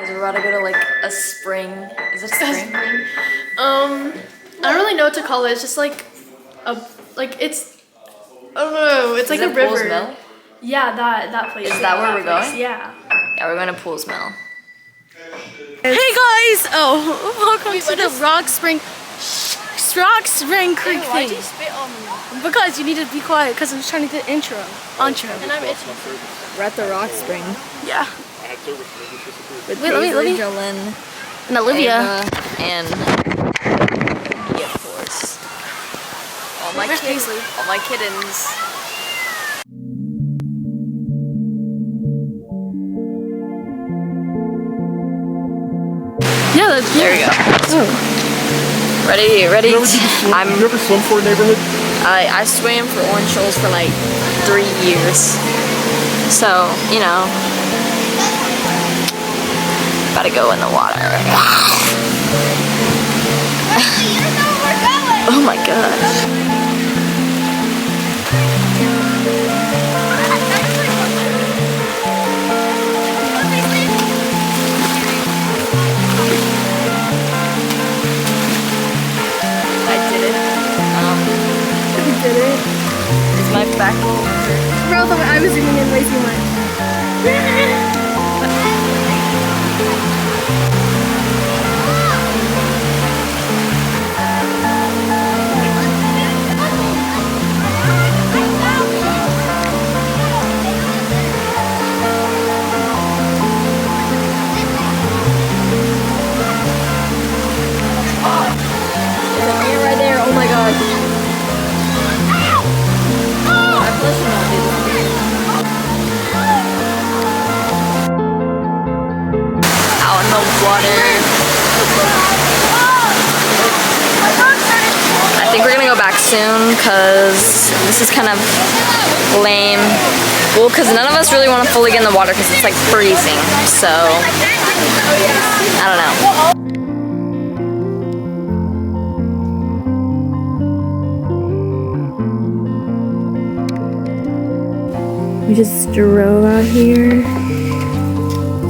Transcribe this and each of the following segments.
Guys, we're about to go to like a spring. Is it a spring? I don't really know what to call it. It's just like it's, I don't know. It's like a river. Pools Mill? Yeah, that place. Is that where we're going? Yeah. Yeah, we're going to Pools Mill. Hey guys! Oh, welcome to the Rock Spring Creek thing. Why'd you spit on me? Because you need to be quiet because I'm trying to get intro. And I'm itching. We're at the Rock Spring. Yeah. With Wait, let me. Jolyn, And Olivia. Ava, and me, of course. All my Where's kids. Paisley? All my kittens. Yeah, There we go. Oh. Ready? You ever swim for a neighborhood? I swam for Orange Shoals for like 3 years. So, you know, gotta go in the water. Oh my gosh. Is my back? Bro, I was zooming in way too much. There's a mirror right there. Oh my gosh. Out in the water. I think we're gonna go back soon because this is kind of lame. Well, because none of us really want to fully get in the water because it's like freezing. So, I don't know. We just drove out here,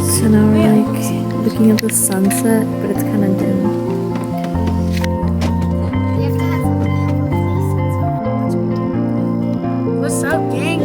so now we're like looking at the sunset, but it's kind of dim. What's up, gang?